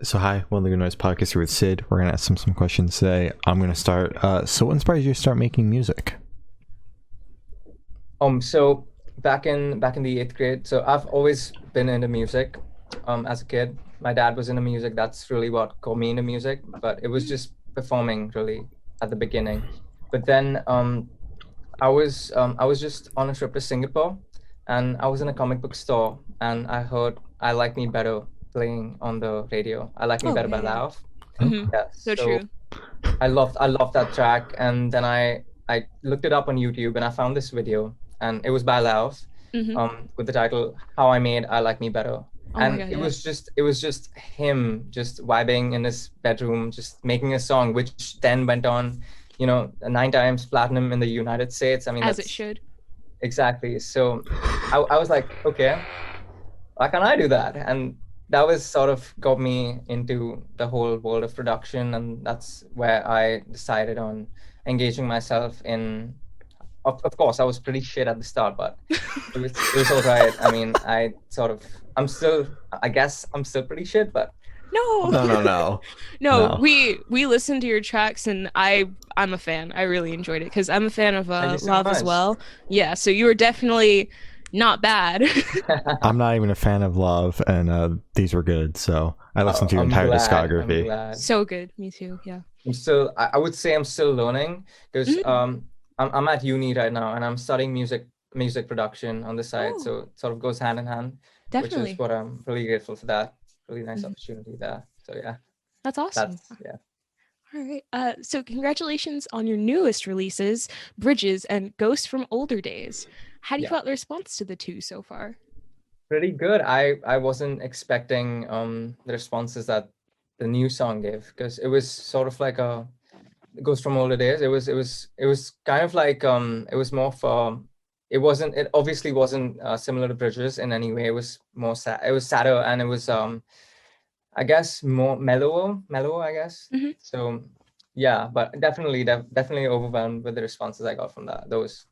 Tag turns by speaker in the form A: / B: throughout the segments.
A: So hi, one of the Good Noise podcast here with Sid. We're gonna ask him some questions today. I'm gonna start. So what inspires you to start making music?
B: So back in the eighth grade, so I've always been into music. As a kid, my dad was into music. That's really what got me into music. But it was just performing really at the beginning. But then I was just on a trip to Singapore, and I was in a comic book store, and I heard "I Like Me Better" playing on the radio. "I Like Me
C: Oh,
B: Better"
C: yeah,
B: by
C: yeah.
B: Lauf.
C: Hmm.
B: Yeah.
C: So
B: So
C: true.
B: I loved that track, and then I looked it up on YouTube, and I found this video, and it was by Lauf,
C: Hmm.
B: with the title "How I Made I Like Me Better,"
C: Oh my
B: and
C: God,
B: it
C: yeah.
B: was just it was just him just vibing in his bedroom, just making a song, which then went on, 9 times platinum in the United States. I mean,
C: As it
B: that's
C: should.
B: exactly. So I was like, okay, why can't I do that? And that was sort of got me into the whole world of production, and that's where I decided on engaging myself in. Of course, I was pretty shit at the start, but it was all right. I mean, I guess I'm still pretty shit, but
C: No.
A: No, no, no,
C: No,
A: no.
C: we listened to your tracks and I'm a fan. I really enjoyed it because I'm a fan of
B: thank you so
C: Love as
B: much.
C: well. Yeah, so you were definitely not bad.
A: I'm not even a fan of Love, and these were good. So I listened
B: Oh,
A: to your
B: I'm
A: entire
B: glad. I'm
A: discography.
B: glad.
C: So good. Me too. Yeah.
B: I would say I'm still learning because
C: Mhm.
B: I'm at uni right now, and I'm studying music production on the side,
C: Oh,
B: so it sort of goes hand in hand, which is
C: definitely.
B: what I'm really grateful for, that really nice
C: Mhm.
B: opportunity there. So yeah,
C: That's awesome.
B: that's yeah.
C: All right. So congratulations on your newest releases, Bridges and Ghost from Older Days. How do you
B: Yeah,
C: felt the response to the two so far?
B: pretty good. I wasn't expecting the responses that the new song gave, because it was sort of like a it goes from older days. It was kind of like it was more for it obviously wasn't similar to Bridges in any way. It was more sad. It was sadder, and it was I guess more mellower, I guess.
C: Mhm.
B: So yeah, but definitely overwhelmed with the responses I got from those.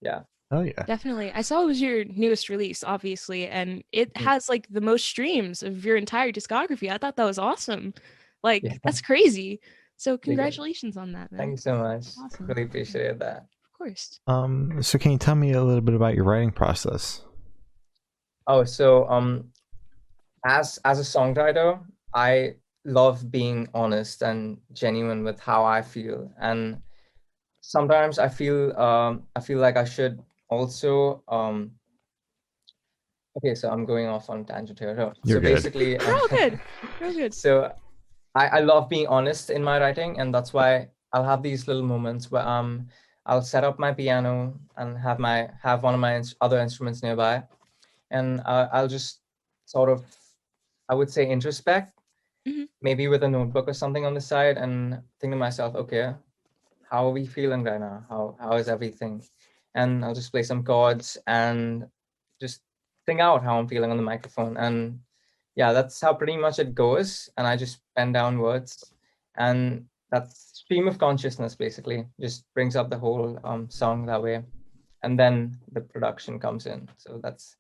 B: Yeah.
A: Oh yeah,
C: Definitely. I saw it was your newest release, obviously, and it
B: Mm.
C: has like the most streams of your entire discography. I thought that was awesome.
B: Yeah,
C: Like, that's crazy. So,
B: pretty good.
C: congratulations on that,
B: Thank
C: man.
B: you so much.
C: Awesome.
B: Really
C: Awesome.
B: appreciate that.
C: Of course.
A: So can you tell me a little bit about your writing process?
B: Oh, so as a songwriter, I love being honest and genuine with how I feel. And sometimes I feel like I should also okay, so I'm going off on tangent here. So
A: You're good.
B: basically
C: You're all good. You're all good.
B: so I love being honest in my writing, and that's why I'll have these little moments where I'll set up my piano and have one of my other instruments nearby, and I'll just sort of, I would say, introspect,
C: Mhm.
B: maybe with a notebook or something on the side, and think to myself, okay, how are we feeling right now? How is everything? And I'll just play some chords and just think out how I'm feeling on the microphone. And yeah, that's how pretty much it goes. And I just pen down words, and that stream of consciousness basically just brings up the whole song that way. And then the production comes in. So that's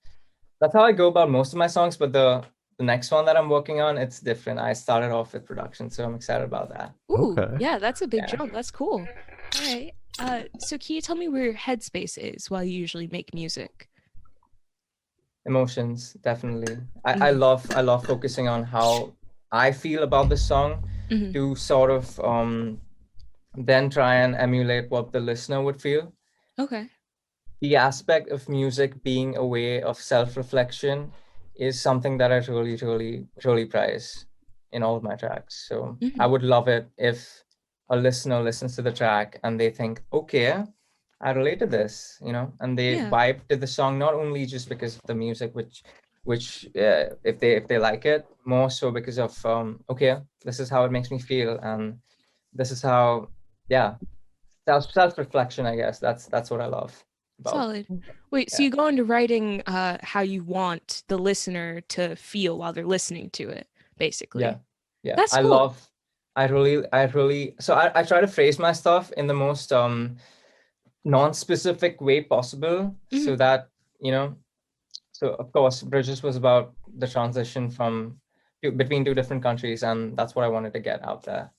B: how I go about most of my songs. But the next one that I'm working on, it's different. I started off with production, so I'm excited about that.
C: Ooh,
A: Okay.
C: yeah, that's a big
B: Yeah.
C: jump. That's cool. All right. So can you tell me where your headspace is while you usually make music?
B: Emotions, definitely. I
C: Mhm.
B: love I love focusing on how I feel about the song,
C: Mhm.
B: to sort of then try and emulate what the listener would feel.
C: Okay.
B: The aspect of music being a way of self-reflection is something that I really, really, really prize in all of my tracks. So I
C: Mhm.
B: would love it if a listener listens to the track and they think, okay, I relate to this, and they
C: Yeah.
B: vibe to the song, not only just because of the music, which if they like it, more so because of okay, this is how it makes me feel, and this is how, yeah, self reflection. I guess that's what I love about.
C: Solid. Wait, so
B: Yeah.
C: you go into writing how you want the listener to feel while they're listening to it,
B: Yeah,
C: basically.
B: yeah.
C: That's cool.
B: So I try to phrase my stuff in the most non-specific way possible,
C: Mhm.
B: so that, so of course Bridges was about the transition from between two different countries, and that's what I wanted to get out there.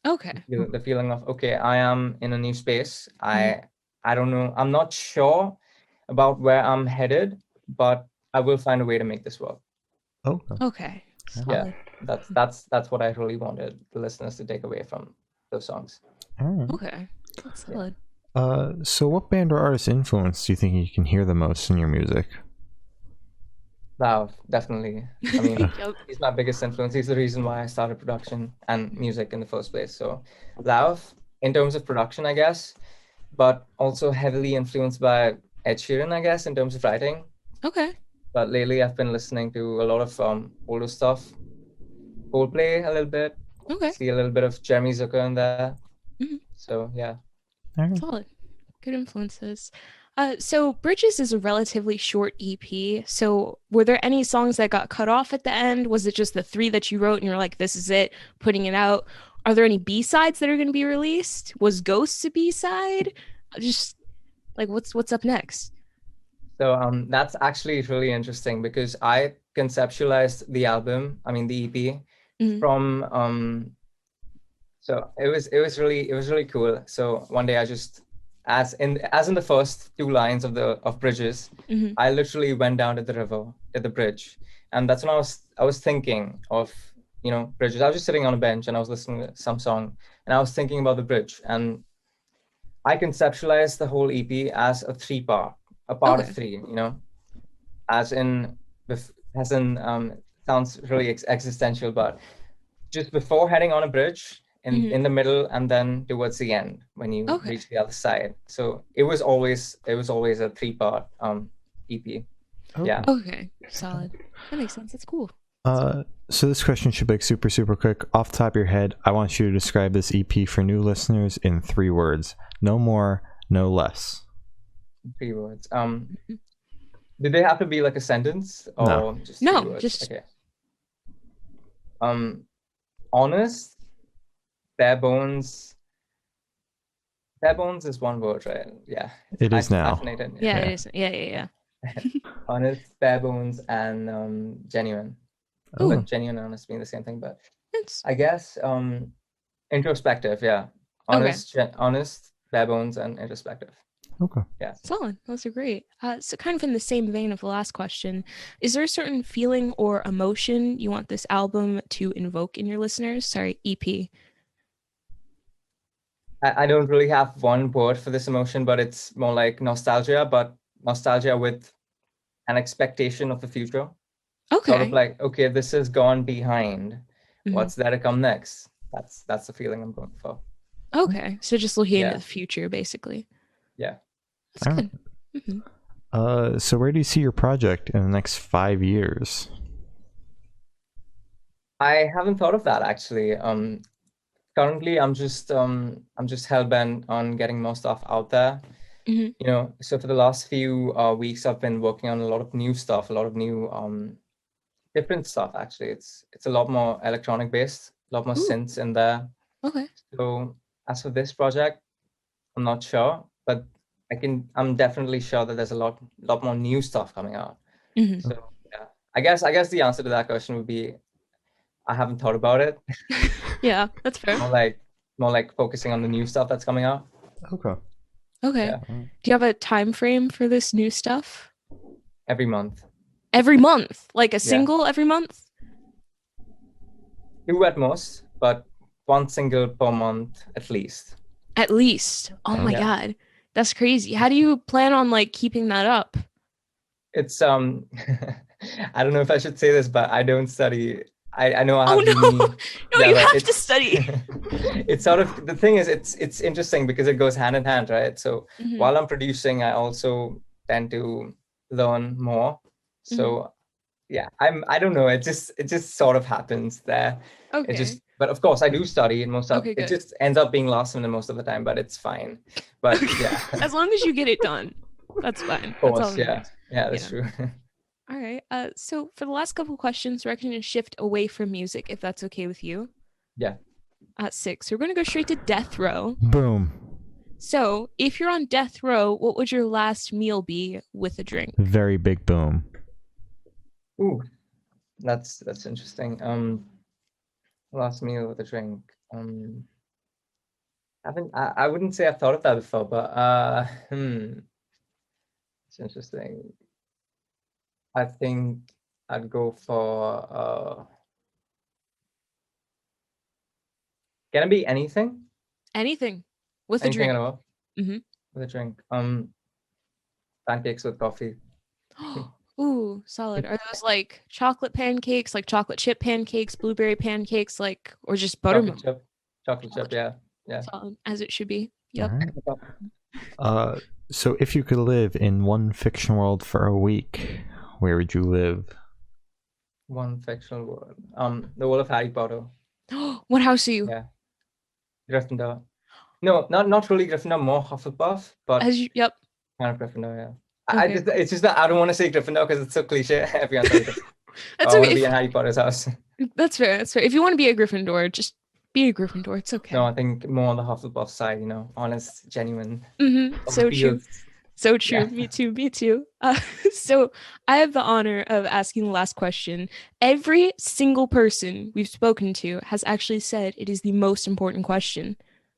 C: Okay.
B: The feeling of, okay, I am in a new space. I don't know. I'm not sure about where I'm headed, but I will find a way to make this work.
A: Okay.
C: Okay.
B: Yeah,
C: Solid.
B: that's what I really wanted the listeners to take away from those songs.
A: All right.
C: Okay. That's solid.
A: So what band or artist influence do you think you can hear the most in your music?
B: Lauv, definitely. I mean,
C: Yep.
B: he's my biggest influence. He's the reason why I started production and music in the first place. So Lauv, in terms of production, I guess, but also heavily influenced by Ed Sheeran, I guess, in terms of writing.
C: Okay.
B: But lately I've been listening to a lot of older stuff. Coldplay a little bit.
C: Okay.
B: See a little bit of Jeremy Zucker in there.
C: Mhm.
B: So yeah.
A: All right.
C: Solid. Good influences. So Bridges is a relatively short EP. So were there any songs that got cut off at the end? Was it just the 3 that you wrote and you're like, this is it, putting it out? Are there any B-sides that are going to be released? Was Ghosts a B-side? Just like what's up next?
B: So that's actually really interesting because I conceptualized the album, I mean the EP,
C: Mhm.
B: from so it was really cool. So one day I just, as in the first 2 lines of Bridges,
C: Mhm.
B: I literally went down to the river, at the bridge, and that's when I was thinking of, you know, bridges. I was just sitting on a bench and I was listening to some song and I was thinking about the bridge, and I conceptualized the whole EP as a 3-part, a part
C: Okay.
B: of 3, you know, as in sounds really existential, but just before heading on a bridge, in the middle, and then towards the end when you
C: Okay.
B: reach the other side. So it was always a 3-part EP. Yeah.
C: Okay. Solid. That makes sense. That's cool.
A: So this question should be like super, super quick. Off the top of your head, I want you to describe this EP for new listeners in 3 words. No more, no less.
B: 3 words. Do they have to be like a sentence or
A: No.
B: just 3
C: No,
B: words?
C: just
B: Okay. Honest, bare bones. Bare bones is 1 word, right? Yeah.
A: It is now.
B: Hyphenated,
C: yeah,
A: Yeah.
C: it is. Yeah.
B: Honest, bare bones, and genuine.
A: Oh.
B: But genuine and honest being the same thing, but
C: It's
B: I guess introspective, yeah. Honest, honest, bare bones, and introspective.
A: Okay.
B: Yeah.
C: solid. Those are great. So kind of in the same vein of the last question, is there a certain feeling or emotion you want this album to invoke in your listeners? Sorry, EP.
B: I don't really have 1 word for this emotion, but it's more like nostalgia, but nostalgia with an expectation of the future.
C: Okay.
B: Sort of like, okay, this has gone behind.
C: Mhm.
B: What's there to come next? That's the feeling I'm going for.
C: Okay. So just looking
B: Yeah.
C: into the future, basically.
B: Yeah.
C: That's
A: All
C: good. Mhm.
A: So where do you see your project in the next 5 years?
B: I haven't thought of that actually. Currently I'm just hell-bent on getting more stuff out there.
C: Mhm.
B: You know, so for the last few weeks I've been working on a lot of new stuff, a lot of new different stuff actually. It's a lot more electronic based, a lot more
C: Ooh.
B: synths in there.
C: Okay.
B: So as for this project, I'm not sure, but I'm definitely sure that there's a lot more new stuff coming out.
C: Mhm.
B: So yeah, I guess the answer to that question would be I haven't thought about it.
C: Yeah, that's fair.
B: More like focusing on the new stuff that's coming out.
A: Okay.
C: Okay.
B: Yeah.
C: Do you have a time frame for this new stuff?
B: Every month.
C: Every month? Like a single every month?
B: 2 at most, but 1 single per month at least.
C: At least. Oh my
B: Yeah.
C: God. That's crazy. How do you plan on like keeping that up?
B: It's I don't know if I should say this, but I don't study. I know I have
C: Oh no.
B: uni.
C: No,
B: Yeah,
C: you
B: but
C: have to
B: it's-
C: study.
B: It's sort of, the thing is, it's interesting because it goes hand in hand, right? So
C: Mhm.
B: while I'm producing, I also tend to learn more. So yeah, I don't know. It just sort of happens there.
C: Okay.
B: It just, but of course I do study, and most of
C: Okay,
B: it
C: good.
B: just ends up being last minute most of the time, but it's fine. But yeah,
C: As long as you get it done, that's fine.
B: of
C: That's all
B: course,
C: that
B: yeah,
C: matters.
B: yeah, that's
C: Yeah.
B: true.
C: All right. So for the last couple questions, we're going to shift away from music, if that's okay with you.
B: Yeah.
C: At 6, we're going to go straight to death row.
A: Boom.
C: So if you're on death row, what would your last meal be with a drink?
A: Very big boom.
B: Ooh, That's interesting. Last meal with a drink. I wouldn't say I've thought of that before, but it's interesting. I think I'd go for can it be anything?
C: Anything with a
B: Anything
C: drink.
B: at all?
C: Mm-hmm.
B: With a drink. Pancakes with coffee.
C: Ooh, solid. Are those like chocolate pancakes, like chocolate chip pancakes, blueberry pancakes, like, or just buttermilk?
B: Chocolate chip, yeah.
C: Solid, as it should be. Yep.
A: All right. So if you could live in one fiction world for a week, where would you live?
B: One fictional world. The world of Harry Potter.
C: What house are you?
B: Yeah. Gryffindor. No, not really Gryffindor, more Hufflepuff, but
C: Yep.
B: kind of Gryffindor, yeah.
C: Okay.
B: It's just that I don't want to say Gryffindor because it's so cliche. Everyone says it.
C: That's
B: I want
C: okay.
B: to be in Harry Potter's house.
C: That's fair. That's fair. If you want to be a Gryffindor, just be a Gryffindor. It's okay.
B: No, I think more on the Hufflepuff side, honest, genuine.
C: So true.
B: feels.
C: So true.
B: Yeah.
C: Me too. So I have the honor of asking the last question. Every single person we've spoken to has actually said it is the most important question.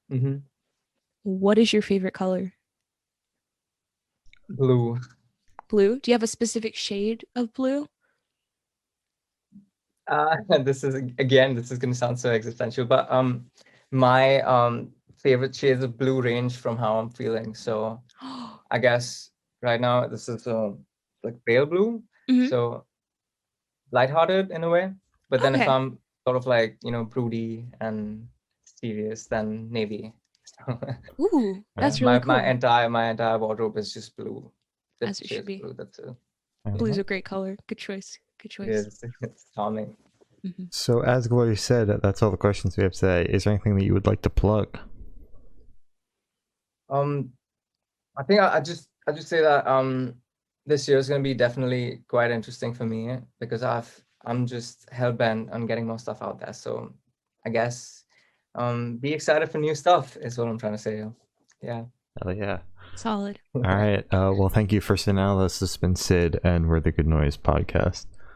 B: Mm-hmm.
C: What is your favorite color?
B: Blue.
C: Blue? Do you have a specific shade of blue?
B: This is going to sound so existential, but my favorite shades of blue range from how I'm feeling. So I guess right now this is like pale blue,
C: Mhm.
B: so lighthearted in a way. But then if
C: Okay.
B: I'm sort of like broody and serious, then navy.
C: Ooh, that's
B: my
C: really cool.
B: my entire wardrobe is just blue.
C: As
B: Just
C: it should
B: shades of
C: be.
B: blue. That's it.
C: Blue's a great color. Good choice. Good
B: It
C: choice.
B: is. It's charming.
A: So as Gloria said, that's all the questions we have today. Is there anything that you would like to plug?
B: I think I just say that this year is going to be definitely quite interesting for me because I'm just hell bent on getting more stuff out there. So I guess be excited for new stuff is what I'm trying to say. Yeah.
A: Hell yeah.
C: Solid.
A: All right. Well, thank you for sitting down. This has been Sid, and we're the Good Noise Podcast.